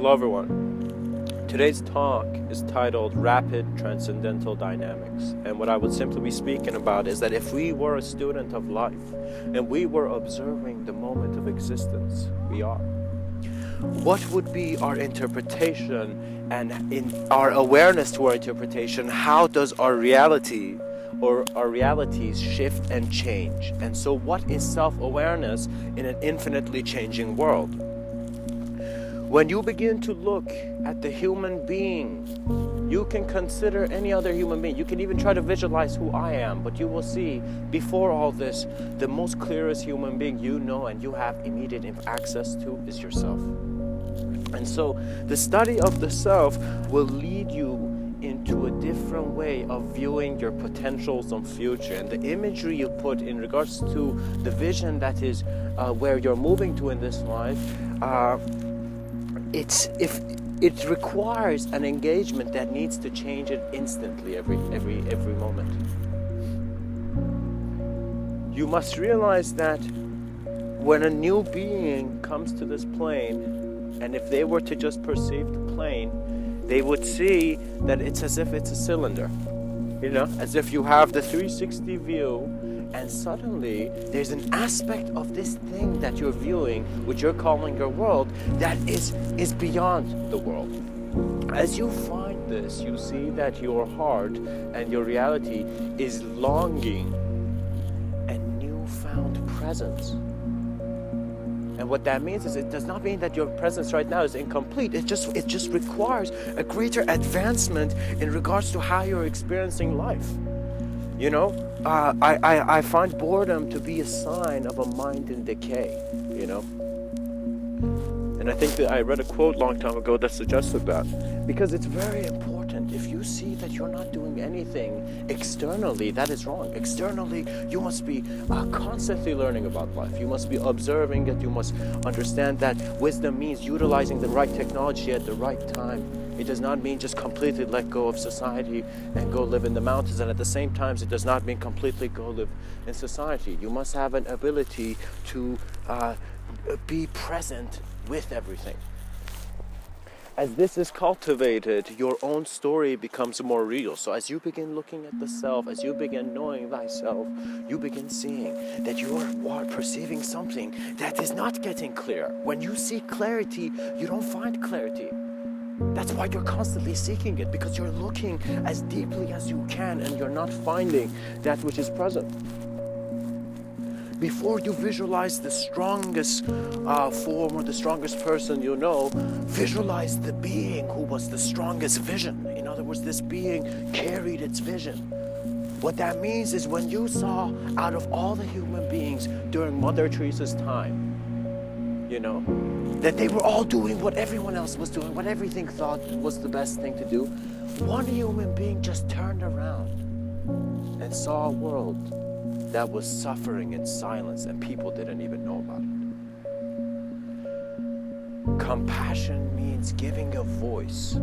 Hello everyone. Today's talk is titled Rapid Transcendental Dynamics, and what I would simply be speaking about is that if we were a student of life and we were observing the moment of existence, we are, what would be our interpretation, and in our awareness to our interpretation, how does our reality or our realities shift and change? And so what is self-awareness in an infinitely changing world? When you begin to look at the human being, you can consider any other human being. You can even try to visualize who I am, but you will see before all this, the most clearest human being you know and you have immediate access to is yourself. And so the study of the self will lead you into a different way of viewing your potentials on future, and the imagery you put in regards to the vision that is where you're moving to in this life, it requires an engagement that needs to change it instantly every moment. You must realize that when a new being comes to this plane, and if they were to just perceive the plane, they would see that it's as if it's a cylinder, as if you have the 360 view, and suddenly there's an aspect of this thing that you're viewing, which you're calling your world, that is beyond the world. As you find this, you see that your heart and your reality is longing a newfound presence. And what that means is, it does not mean that your presence right now is incomplete. It just requires a greater advancement in regards to how you're experiencing life. I find boredom to be a sign of a mind in decay, And I think that I read a quote long time ago that suggested that. Because it's very important. If you see that you're not doing anything externally, that is wrong. Externally, you must be constantly learning about life. You must be observing it. You must understand that wisdom means utilizing the right technology at the right time. It does not mean just completely let go of society and go live in the mountains. And at the same time, it does not mean completely go live in society. You must have an ability to be present with everything. As this is cultivated, your own story becomes more real. So as you begin looking at the self, as you begin knowing thyself, you begin seeing that you are perceiving something that is not getting clear. When you seek clarity, you don't find clarity. That's why you're constantly seeking it, because you're looking as deeply as you can and you're not finding that which is present. Before you visualize the strongest form or the strongest person you know, visualize the being who was the strongest vision. In other words, this being carried its vision. What that means is, when you saw out of all the human beings during Mother Teresa's time, that they were all doing what everyone else was doing, what everything thought was the best thing to do, one human being just turned around and saw a world that was suffering in silence, and people didn't even know about it. Compassion means giving a voice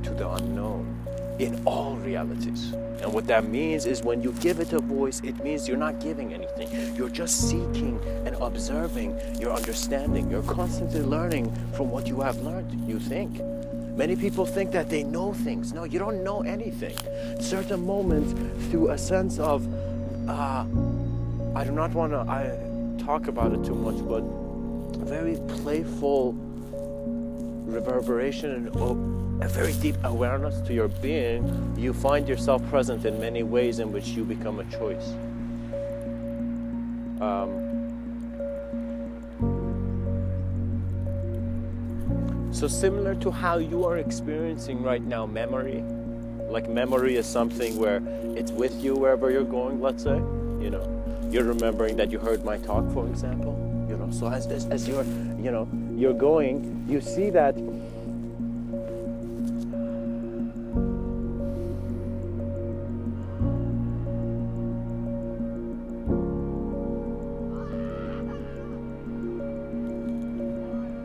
to the unknown in all realities. And what that means is, when you give it a voice, it means you're not giving anything. You're just seeking and observing, you're understanding, you're constantly learning from what you have learned, you think. Many people think that they know things. No, you don't know anything. Certain moments, through a sense of I do not want to talk about it too much, but a very playful reverberation and a very deep awareness to your being, you find yourself present in many ways in which you become a choice. So similar to how you are experiencing right now memory, like memory is something where it's with you wherever you're going, let's say, you're remembering that you heard my talk, for example, so as you're, you're going, you see that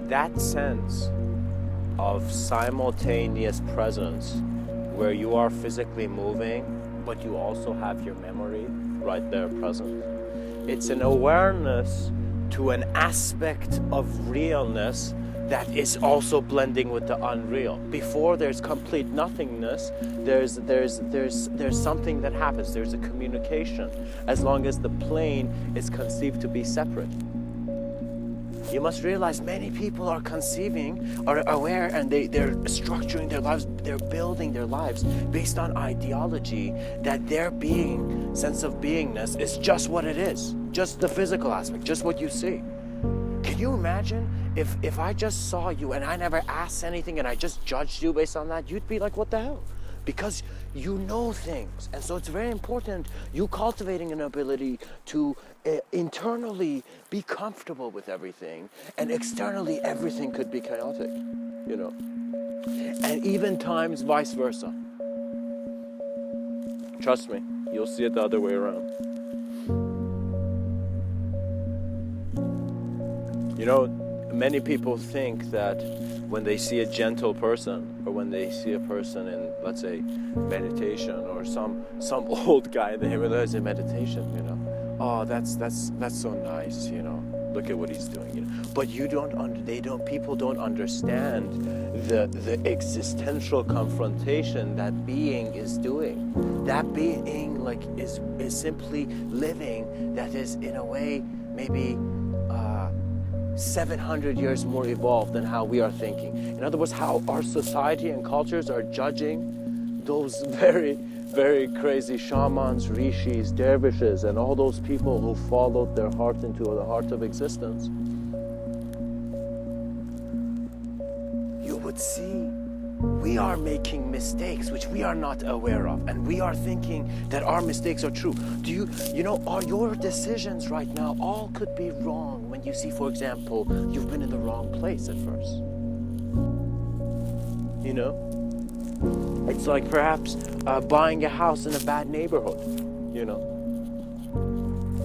that sense of simultaneous presence, where you are physically moving, but you also have your memory right there present. It's an awareness to an aspect of realness that is also blending with the unreal. Before there's complete nothingness, there's something that happens. There's a communication, as long as the plane is conceived to be separate. You must realize many people are conceiving, are aware, and they're structuring their lives, they're building their lives based on ideology that their being, sense of beingness, is just what it is, just the physical aspect, just what you see. Can you imagine if I just saw you and I never asked anything and I just judged you based on that? You'd be like, what the hell? Because you know things. And so it's very important you cultivating an ability to internally be comfortable with everything, and externally everything could be chaotic, you know. And even times vice versa. Trust me, you'll see it the other way around. You know, many people think that when they see a gentle person, or when they see a person in, let's say, meditation, or some old guy they realize in meditation, you know, oh, that's so nice, you know, look at what he's doing, you know. But people don't understand the existential confrontation that being is doing. That being is simply living, that is in a way maybe 700 years more evolved than how we are thinking. In other words, how our society and cultures are judging those very, very crazy shamans, rishis, dervishes, and all those people who followed their heart into the heart of existence. You would see we are making mistakes which we are not aware of, and we are thinking that our mistakes are true. You know, are your decisions right now all could be wrong when you see, for example, you've been in the wrong place at first. You know? It's like perhaps buying a house in a bad neighborhood, you know?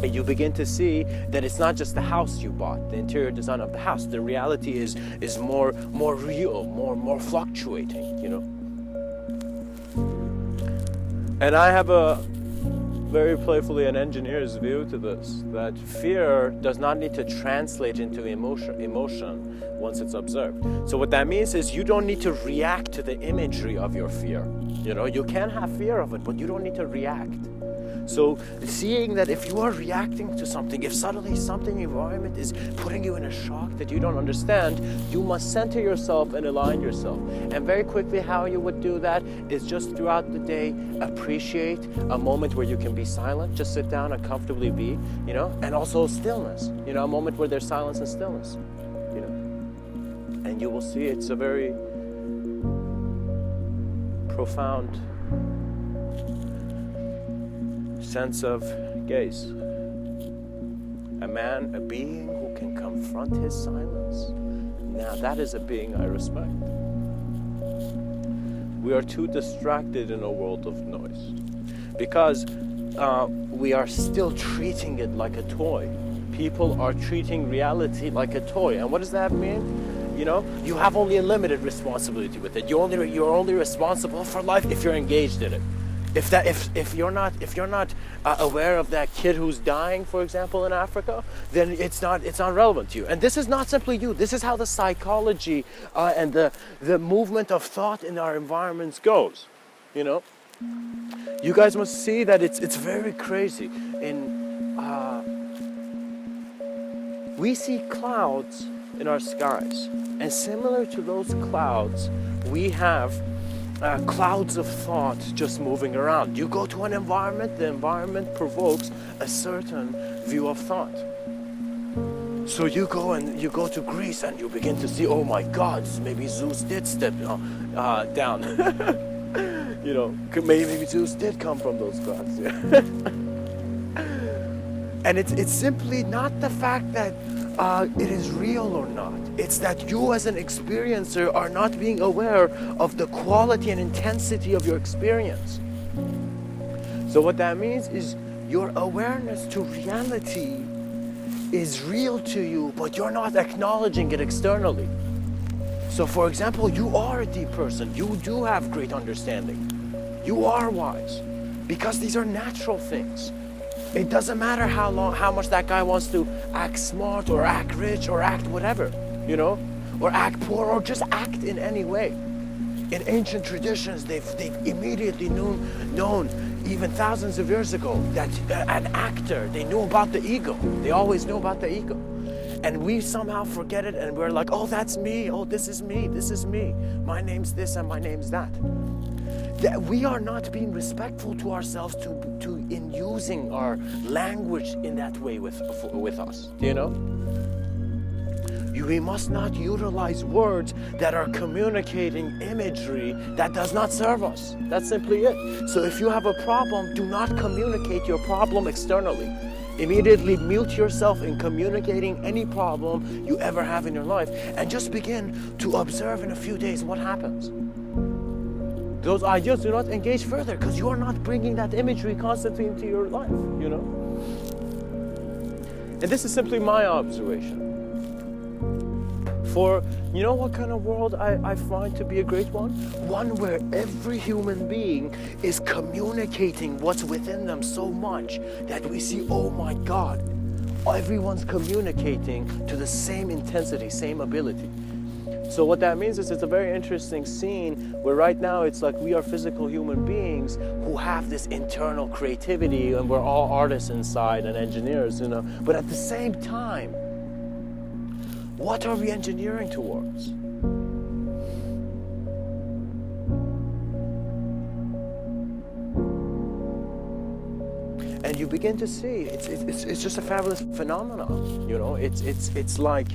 And you begin to see that it's not just the house you bought, the interior design of the house. The reality is more real, more fluctuating, you know. And I have a very playfully an engineer's view to this, that fear does not need to translate into emotion once it's observed. So what that means is you don't need to react to the imagery of your fear. You know, you can have fear of it, but you don't need to react. So seeing that if you are reacting to something, if suddenly something in the environment is putting you in a shock that you don't understand, you must center yourself and align yourself. And very quickly how you would do that is just throughout the day appreciate a moment where you can be silent, just sit down and comfortably be, you know, and also stillness, you know, a moment where there's silence and stillness, you know. And you will see it's a very profound sense of gaze. A being who can confront his silence. Now that is a being I respect. We are too distracted in a world of noise because we are still treating it like a toy. People are treating reality like a toy. And what does that mean? You know, you have only a limited responsibility with it. You're only responsible for life if you're engaged in it. If you're not aware of that kid who's dying, for example, in Africa, then it's not relevant to you. And this is not simply you. This is how the psychology and the movement of thought in our environments goes. You know, you guys must see that it's very crazy. We see clouds in our skies, and similar to those clouds, we have clouds of thought just moving around. You go to an environment, the environment provokes a certain view of thought. So you go to Greece and you begin to see, oh my God, maybe Zeus did step down. You know, maybe Zeus did come from those clouds. Yeah. And it's simply not the fact that it is real or not. It's that you as an experiencer are not being aware of the quality and intensity of your experience. So what that means is your awareness to reality is real to you, but you're not acknowledging it externally. So for example, you are a deep person. You do have great understanding. You are wise, because these are natural things. It doesn't matter how much that guy wants to act smart or act rich or act whatever, you know. or act poor, or just act in any way. In ancient traditions, they've immediately known, even thousands of years ago, that an actor, they knew about the ego. They always knew about the ego. And we somehow forget it, and we're like, oh, that's me, oh, this is me, my name's this and my name's that. That we are not being respectful to ourselves in using our language in that way with us, you know? We must not utilize words that are communicating imagery that does not serve us. That's simply it. So if you have a problem, do not communicate your problem externally. Immediately mute yourself in communicating any problem you ever have in your life, and just begin to observe in a few days what happens. Those ideas do not engage further because you are not bringing that imagery constantly into your life, you know? And this is simply my observation. For, you know what kind of world I find to be a great one? One where every human being is communicating what's within them so much that we see, oh my God, everyone's communicating to the same intensity, same ability. So what that means is it's a very interesting scene where right now it's like we are physical human beings who have this internal creativity, and we're all artists inside and engineers, you know. But at the same time, what are we engineering towards? And you begin to see it's just a fabulous phenomenon, you know. It's like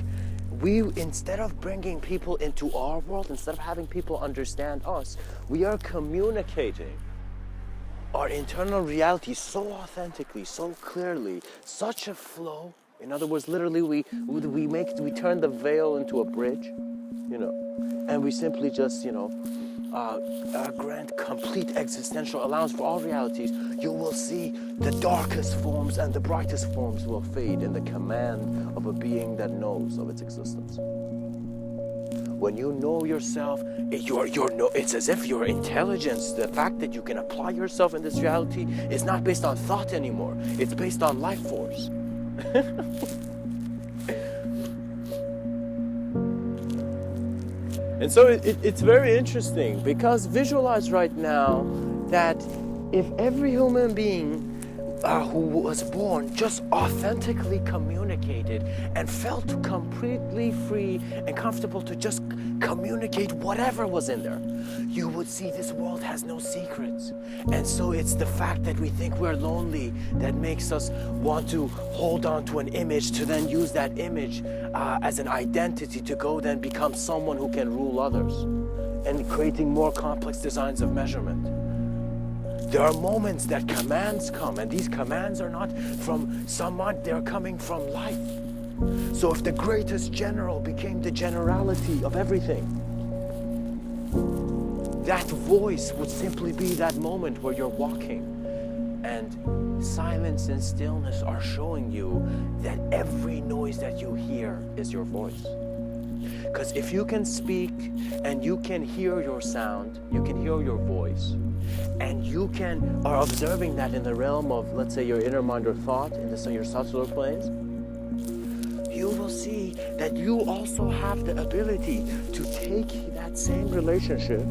we, instead of bringing people into our world, instead of having people understand us, we are communicating our internal reality so authentically, so clearly, such a flow. In other words, literally, we turn the veil into a bridge, you know, and we simply just, you know, grant complete existential allowance for all realities. You will see the darkest forms and the brightest forms will fade in the command of a being that knows of its existence. When you know yourself, it's as if your intelligence, the fact that you can apply yourself in this reality, is not based on thought anymore. It's based on life force. And so it's very interesting, because visualize right now that if every human being who was born just authentically communicated and felt completely free and comfortable to just communicate whatever was in there, you would see this world has no secrets. And so it's the fact that we think we're lonely that makes us want to hold on to an image, to then use that image as an identity to go then become someone who can rule others, and creating more complex designs of measurement. There are moments that commands come, and these commands are not from someone, they're coming from life. So if the greatest general became the generality of everything, that voice would simply be that moment where you're walking, and silence and stillness are showing you that every noise that you hear is your voice. Because if you can speak and you can hear your sound, you can hear your voice, and you are observing that in the realm of, let's say, your inner mind or thought, in your subtler planes, you will see that you also have the ability to take that same relationship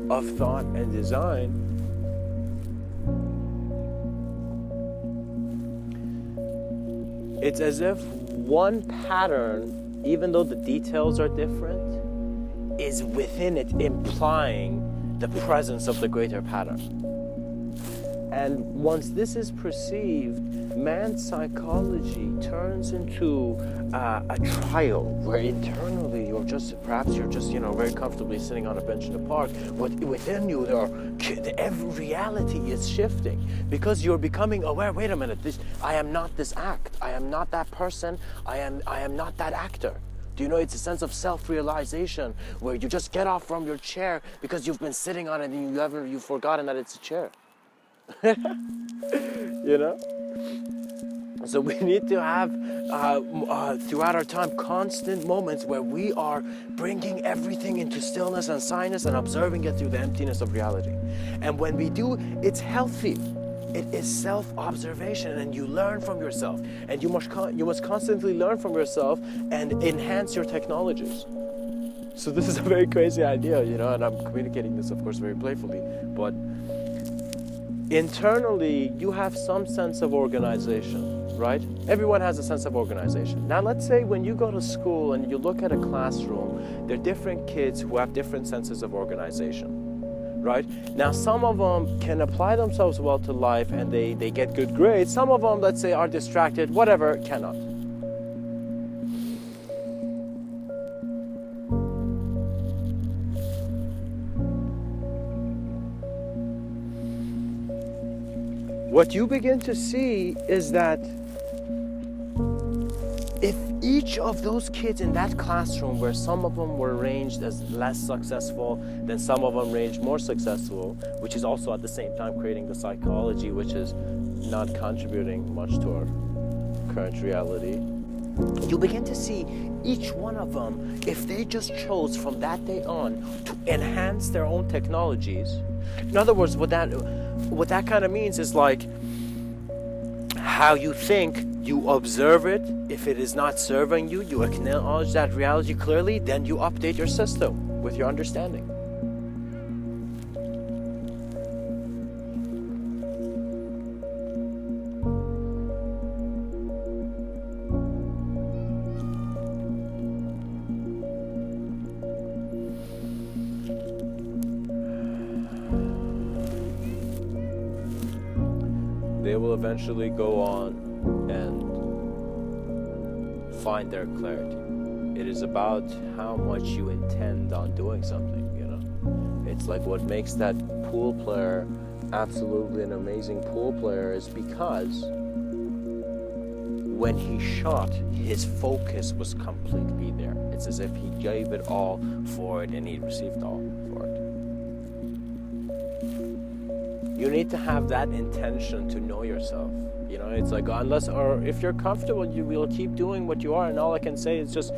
of thought and design. It's as if one pattern, even though the details are different, is within it implying the presence of the greater pattern. And once this is perceived, man's psychology turns into a trial where internally you're just very comfortably sitting on a bench in the park, but within you every reality is shifting, because you're becoming aware. Wait a minute, I am not this act. I am not that person. I am not that actor. Do you know it's a sense of self-realization where you just get off from your chair because you've been sitting on it and you've forgotten that it's a chair. You know? So we need to have, throughout our time, constant moments where we are bringing everything into stillness and silence and observing it through the emptiness of reality. And when we do, it's healthy. It is self-observation, and you learn from yourself. And you must constantly learn from yourself and enhance your technologies. So this is a very crazy idea, you know, and I'm communicating this, of course, very playfully. But internally, you have some sense of organization, right? Everyone has a sense of organization. Now, let's say when you go to school and you look at a classroom, there are different kids who have different senses of organization. Right? Now, some of them can apply themselves well to life and they get good grades. Some of them, let's say, are distracted, whatever, cannot. What you begin to see is that if each of those kids in that classroom, where some of them were ranged as less successful, then some of them ranged more successful, which is also at the same time creating the psychology which is not contributing much to our current reality, you begin to see each one of them, if they just chose from that day on to enhance their own technologies. In other words, what that kind of means is like how you think, you observe it. If it is not serving you, you acknowledge that reality clearly, then you update your system with your understanding. They will eventually go on and find their clarity. It is about how much you intend on doing something, you know. It's like what makes that pool player absolutely an amazing pool player is because when he shot, his focus was completely there. It's as if he gave it all for it and he received all for it. You need to have that intention to know yourself. You know, it's like if you're comfortable, you will keep doing what you are. And all I can say is just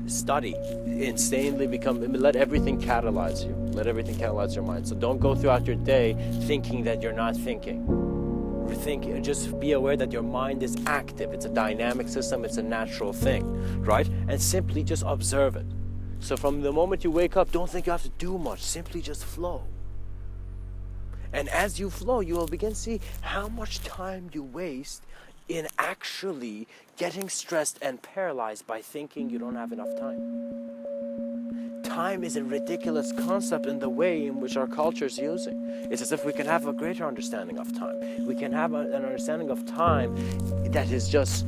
study, insanely let everything catalyze you. Let everything catalyze your mind. So don't go throughout your day thinking that you're not thinking. Just be aware that your mind is active. It's a dynamic system. It's a natural thing, right? And simply just observe it. So from the moment you wake up, don't think you have to do much. Simply just flow. And as you flow, you will begin to see how much time you waste in actually getting stressed and paralyzed by thinking you don't have enough time. Time is a ridiculous concept in the way in which our culture is using. It's as if we can have a greater understanding of time. We can have an understanding of time that is just...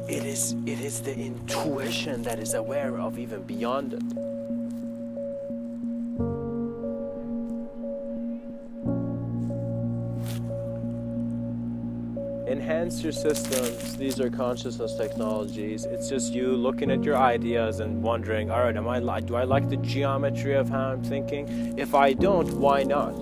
It is the intuition that is aware of even beyond it. Enhance your systems. These are consciousness technologies. It's just you looking at your ideas and wondering, all right, do I like the geometry of how I'm thinking? If I don't, why not?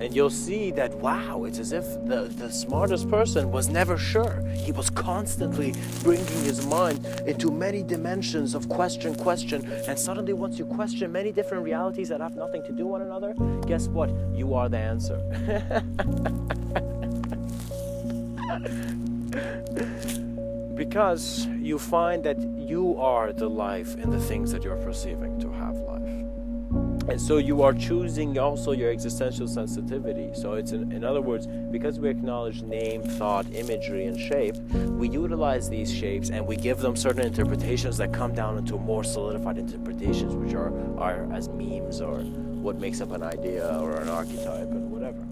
And you'll see that, wow, it's as if the smartest person was never sure. He was constantly bringing his mind into many dimensions of question, and suddenly once you question many different realities that have nothing to do with one another, guess what? You are the answer. Because you find that you are the life in the things that you're perceiving to have life. And so you are choosing also your existential sensitivity. So it's in other words, because we acknowledge name, thought, imagery, and shape, we utilize these shapes and we give them certain interpretations that come down into more solidified interpretations, which are as memes or what makes up an idea or an archetype and whatever.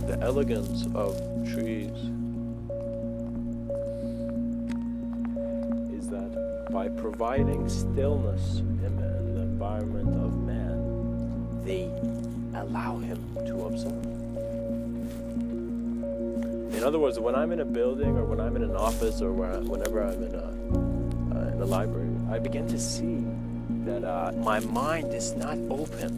The elegance of trees is that by providing stillness in the environment of man, they allow him to observe. In other words, when I'm in a building or when I'm in an office or whenever I'm in a library, I begin to see that my mind is not open,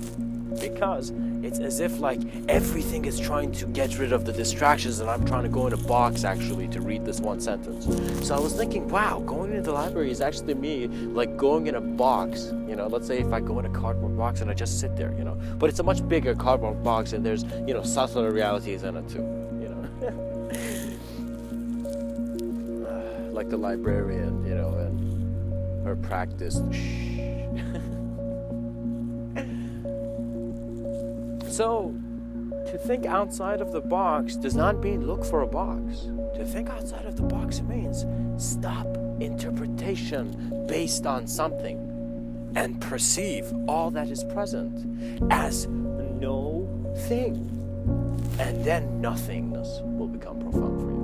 because it's as if like everything is trying to get rid of the distractions, and I'm trying to go in a box actually to read this one sentence. So I was thinking, wow, going into the library is actually me like going in a box. You know, let's say if I go in a cardboard box and I just sit there, you know, but it's a much bigger cardboard box, and there's, you know, subtler realities in it too, you know. Like the librarian, you know, and her practice. So, to think outside of the box does not mean look for a box. To think outside of the box means stop interpretation based on something and perceive all that is present as no thing. And then nothingness will become profound for you.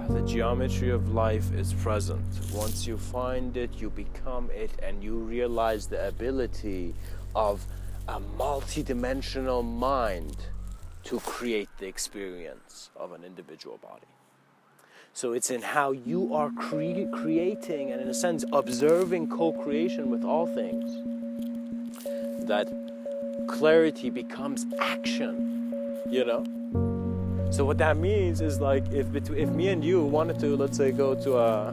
The geometry of life is present. Once you find it, you become it, and you realize the ability of a multi-dimensional mind to create the experience of an individual body. So it's in how you are creating and, in a sense, observing co-creation with all things that clarity becomes action, you know? So what that means is like if me and you wanted to, let's say, go to a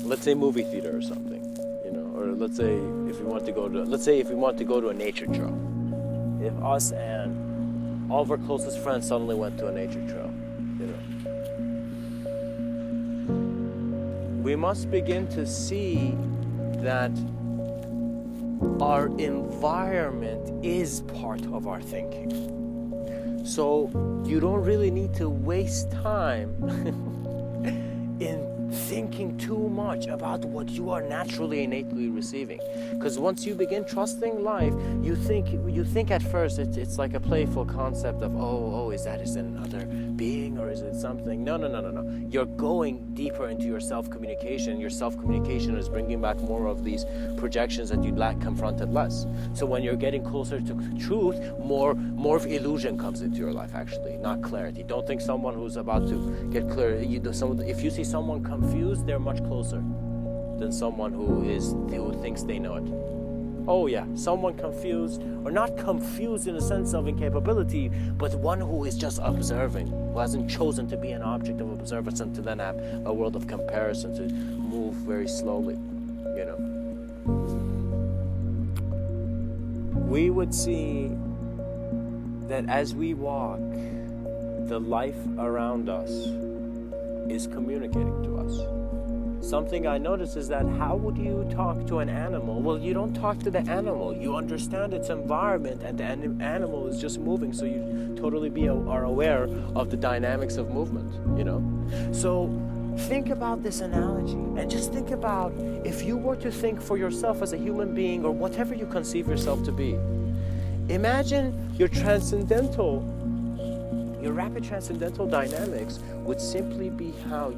let's say movie theater or something, you know, or let's say if we want to go to a nature trail. If us and all of our closest friends suddenly went to a nature trail, you know, we must begin to see that our environment is part of our thinking. So you don't really need to waste time in thinking too much about what you are naturally innately receiving. Because once you begin trusting life, you think at first it's like a playful concept of is it another being or is it something? No. You're going deeper into your self-communication. Your self-communication is bringing back more of these projections that you'd confronted less. So when you're getting closer to truth, more of illusion comes into your life, actually, not clarity. Don't think someone who's about to get clear. If you see someone confused, they're much closer than someone who thinks they know it. Oh yeah, someone confused, or not confused in the sense of incapability, but one who is just observing, who hasn't chosen to be an object of observance and to then have a world of comparison, to move very slowly, you know. We would see that as we walk, the life around us is communicating to us. Something I notice is that how would you talk to an animal? Well, you don't talk to the animal. You understand its environment, and the animal is just moving, so you totally are aware of the dynamics of movement, you know? So think about this analogy, and just think about if you were to think for yourself as a human being, or whatever you conceive yourself to be. Imagine your rapid transcendental dynamics would simply be how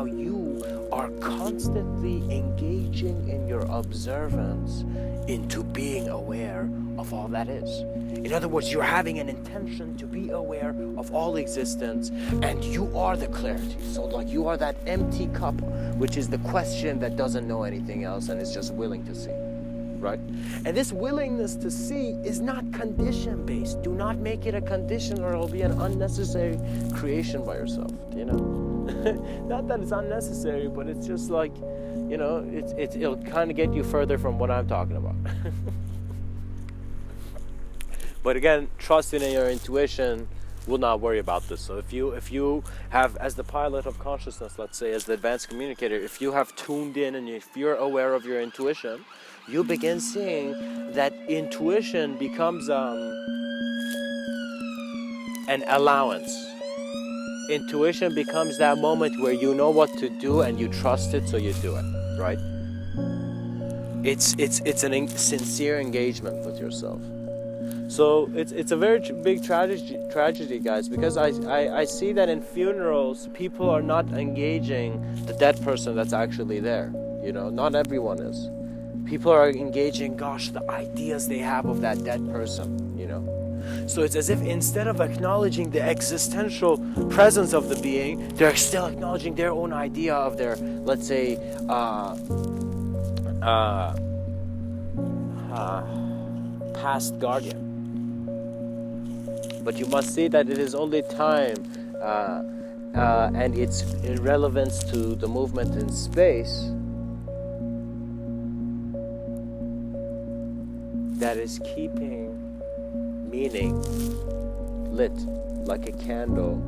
you are constantly engaging in your observance into being aware of all that is. In other words, you're having an intention to be aware of all existence, and you are the clarity. So like you are that empty cup, which is the question that doesn't know anything else and is just willing to see. Right? And this willingness to see is not condition-based. Do not make it a condition, or it'll be an unnecessary creation by yourself, you know? Not that it's unnecessary, but it's just like, you know, it'll kind of get you further from what I'm talking about. But again, trusting in your intuition will not worry about this. So if you have, as the pilot of consciousness, let's say, as the advanced communicator, if you have tuned in and if you're aware of your intuition, you begin seeing that intuition becomes an allowance. Intuition becomes that moment where you know what to do and you trust it, so you do it, right? It's an sincere engagement with yourself. So it's a very big tragedy, guys, because I see that in funerals, people are not engaging the dead person that's actually there. You know, not everyone is. People are engaging, gosh, the ideas they have of that dead person, So it's as if instead of acknowledging the existential presence of the being, they're still acknowledging their own idea of their, let's say, past guardian. But you must see that it is only time and its irrelevance to the movement in space that is keeping meaning lit like a candle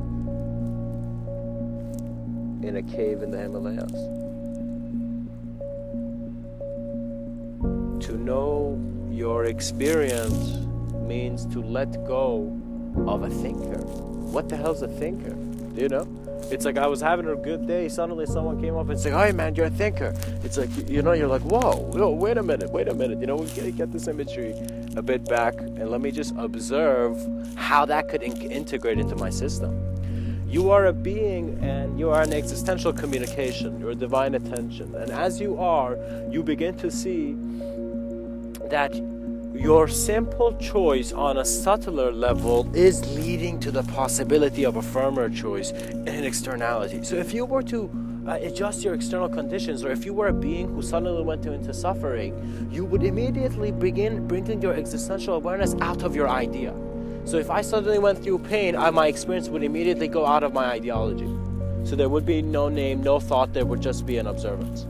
in a cave in the Himalayas. To know your experience means to let go of a thinker. What the hell's a thinker? It's like I was having a good day, suddenly someone came up and said, "Hey man, you're a thinker." It's like, you're like, whoa, wait a minute. We get this imagery a bit back, and let me just observe how that could integrate into my system. You are a being, and you are an existential communication, you're divine attention. And as you are, you begin to see that your simple choice on a subtler level is leading to the possibility of a firmer choice in externality. So if you were to adjust your external conditions, or if you were a being who suddenly went into suffering, you would immediately begin bringing your existential awareness out of your idea. So if I suddenly went through pain, my experience would immediately go out of my ideology. So there would be no name, no thought, there would just be an observance.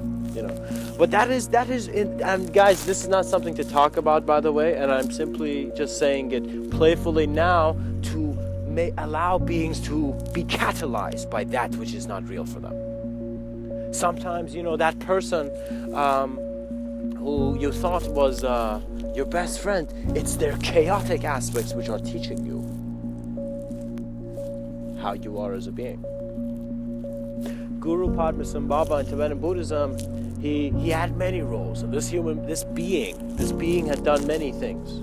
But that is and guys, this is not something to talk about, by the way, and I'm simply just saying it playfully now to allow beings to be catalyzed by that which is not real for them. Sometimes, that person who you thought was your best friend, it's their chaotic aspects which are teaching you how you are as a being. Guru Padmasambhava in Tibetan Buddhism, he had many roles. And this being had done many things,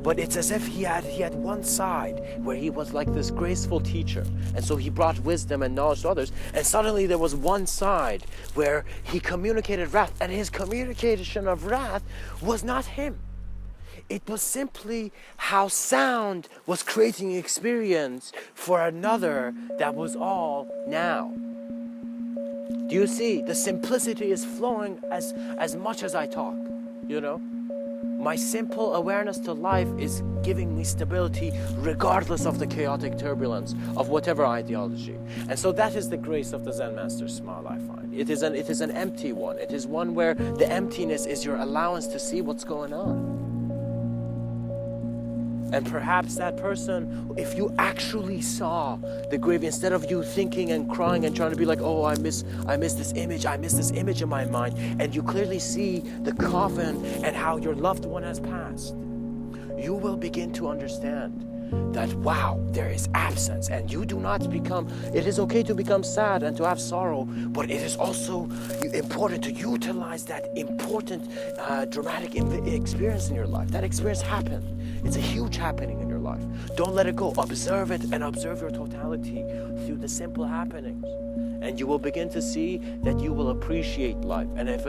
But it's as if he had one side where he was like this graceful teacher, and so he brought wisdom and knowledge to others. And suddenly there was one side where he communicated wrath, and his communication of wrath was not him. It was simply how sound was creating experience for another that was all now. Do you see? The simplicity is flowing as much as I talk, My simple awareness to life is giving me stability regardless of the chaotic turbulence of whatever ideology. And so that is the grace of the Zen Master's smile, I find. It is an empty one. It is one where the emptiness is your allowance to see what's going on. And perhaps that person, if you actually saw the grave, instead of you thinking and crying and trying to be like, oh, I miss this image in my mind, and you clearly see the coffin and how your loved one has passed, you will begin to understand that, wow, there is absence, and you do not become, it is okay to become sad and to have sorrow, but it is also important to utilize that important dramatic experience in your life. That experience happened. It's a huge happening in your life. Don't let it go. Observe it and observe your totality through the simple happenings. And you will begin to see that you will appreciate life. And if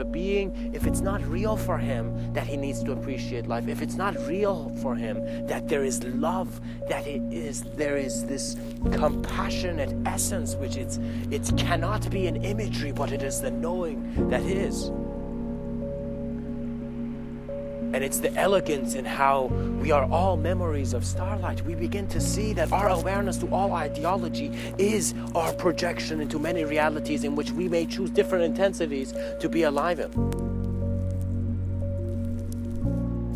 it's not real for him, that he needs to appreciate life. If it's not real for him, that there is love, that there is this compassionate essence, which it cannot be an imagery, but it is the knowing that is. And it's the elegance in how we are all memories of starlight. We begin to see that our awareness to all ideology is our projection into many realities in which we may choose different intensities to be alive in.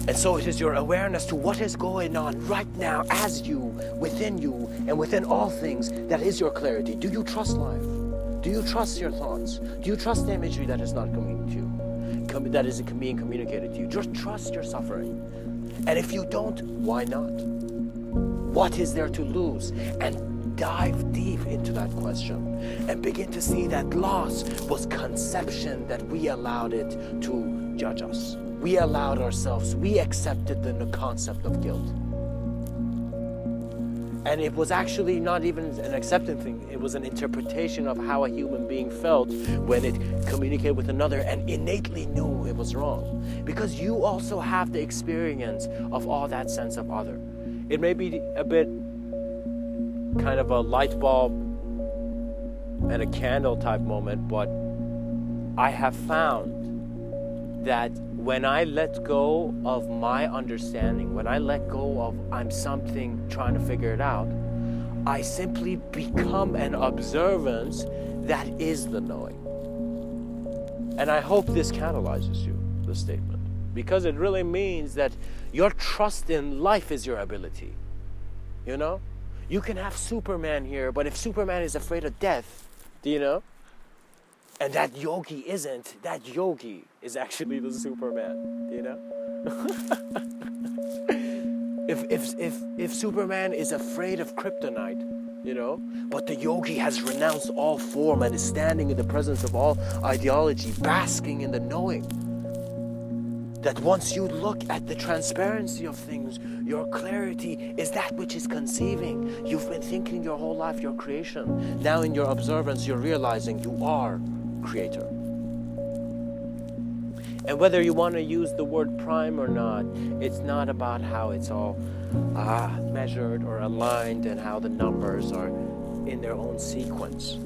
And so it is your awareness to what is going on right now as you, and within all things, that is your clarity. Do you trust life? Do you trust your thoughts? Do you trust the imagery that is not coming to you? That is being communicated to you? Just trust your suffering. And if you don't, why not? What is there to lose? And dive deep into that question and begin to see that loss was conception, that we allowed it to judge us. We allowed ourselves, we accepted the concept of guilt. And it was actually not even an acceptance thing. It was an interpretation of how a human being felt when it communicated with another and innately knew it was wrong. Because you also have the experience of all that sense of other. It may be a bit kind of a light bulb and a candle type moment, but I have found that when I let go of my understanding, when I let go of I'm something trying to figure it out, I simply become an observance that is the knowing. And I hope this catalyzes you, this statement, because it really means that your trust in life is your ability. You know? You can have Superman here, but if Superman is afraid of death, do you know? And that yogi isn't, that yogi is actually the Superman, you know? If Superman is afraid of kryptonite, you know, but the yogi has renounced all form and is standing in the presence of all ideology, basking in the knowing that once you look at the transparency of things, your clarity is that which is conceiving. You've been thinking your whole life your creation. Now in your observance, you're realizing you are creator. And whether you want to use the word prime or not, it's not about how it's all measured or aligned and how the numbers are in their own sequence.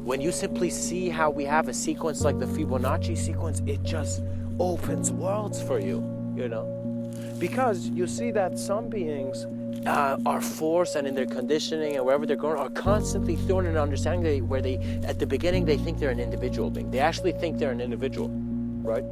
When you simply see how we have a sequence like the Fibonacci sequence, it just opens worlds for you, you know? Because you see that some beings are forced and in their conditioning and wherever they're going are constantly thrown in an understanding where they, at the beginning, they think they're an individual being. They actually think they're an individual, right?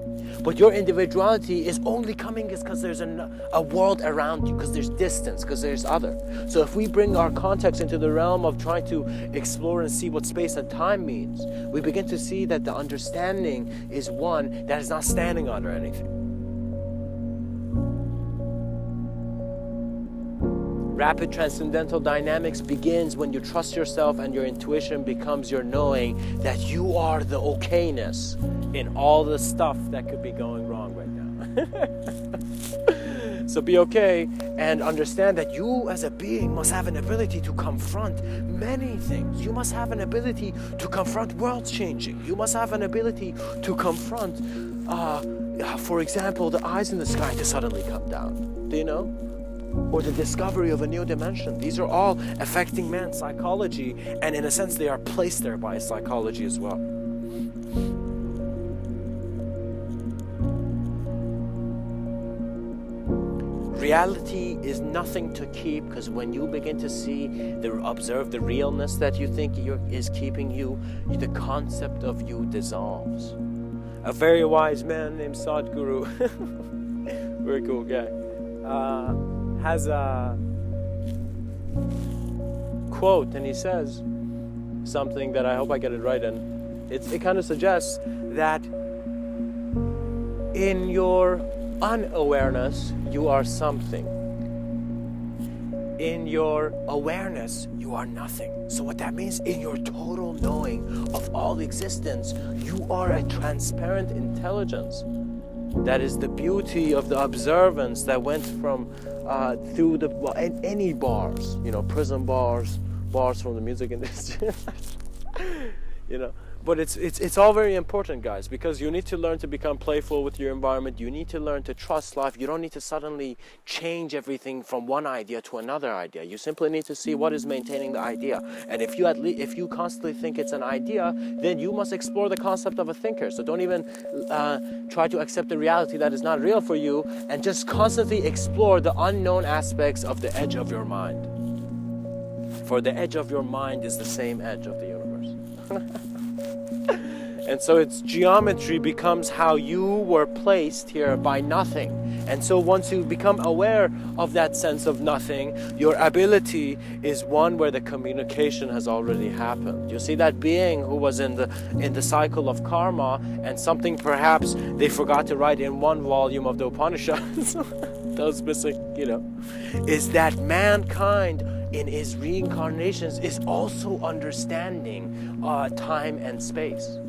But your individuality is only coming because there's a world around you, because there's distance, because there's other. So if we bring our context into the realm of trying to explore and see what space and time means, we begin to see that the understanding is one that is not standing under anything. Rapid transcendental dynamics begins when you trust yourself and your intuition becomes your knowing that you are the okayness in all the stuff that could be going wrong right now. So be okay and understand that you as a being must have an ability to confront many things. You must have an ability to confront worlds changing. You must have an ability to confront, for example, the eyes in the sky to suddenly come down. Do you know? Or the discovery of a new dimension. These are all affecting man's psychology, and in a sense they are placed there by psychology as well. Reality is nothing to keep, because when you begin to observe the realness that you think is keeping you, the concept of you dissolves. A very wise man named Sadhguru, very cool guy, has a quote, and he says something that I hope I get it right, and it kind of suggests that in your unawareness you are something, in your awareness you are nothing. So what that means, in your total knowing of all existence, you are a transparent intelligence. That is the beauty of the observance that went from through any bars, you know, prison bars from the music industry, you know. But it's all very important, guys, because you need to learn to become playful with your environment. You need to learn to trust life. You don't need to suddenly change everything from one idea to another idea. You simply need to see what is maintaining the idea. And if you constantly think it's an idea, then you must explore the concept of a thinker. So don't even try to accept the reality that is not real for you, and just constantly explore the unknown aspects of the edge of your mind. For the edge of your mind is the same edge of the universe. And so its geometry becomes how you were placed here by nothing. And so once you become aware of that sense of nothing, your ability is one where the communication has already happened. You see that being who was in the cycle of karma, and something perhaps they forgot to write in one volume of the Upanishads, those missing, you know, is that mankind in his reincarnations is also understanding time and space.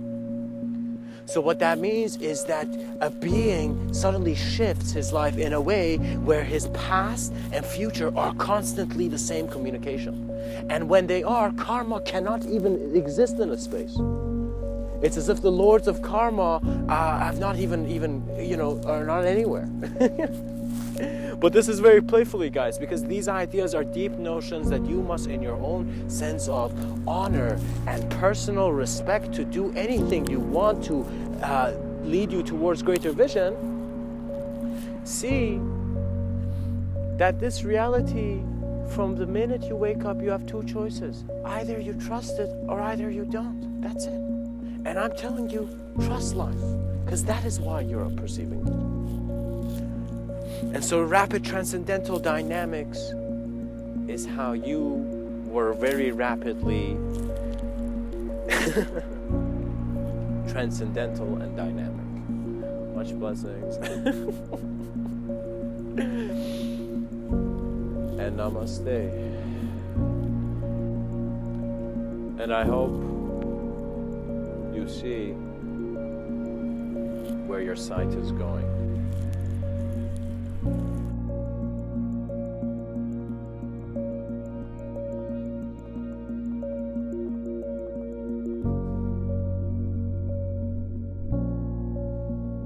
So what that means is that a being suddenly shifts his life in a way where his past and future are constantly the same communication. And when they are, karma cannot even exist in a space. It's as if the lords of karma have not even are not anywhere. But this is very playfully, guys, because these ideas are deep notions that you must, in your own sense of honor and personal respect, to do anything you want to lead you towards greater vision, see that this reality, from the minute you wake up, you have two choices. Either you trust it or either you don't. That's it. And I'm telling you, trust life, because that is why you're perceiving it. And so rapid transcendental dynamics is how you were very rapidly transcendental and dynamic. Much blessings. And namaste. And I hope you see where your sight is going.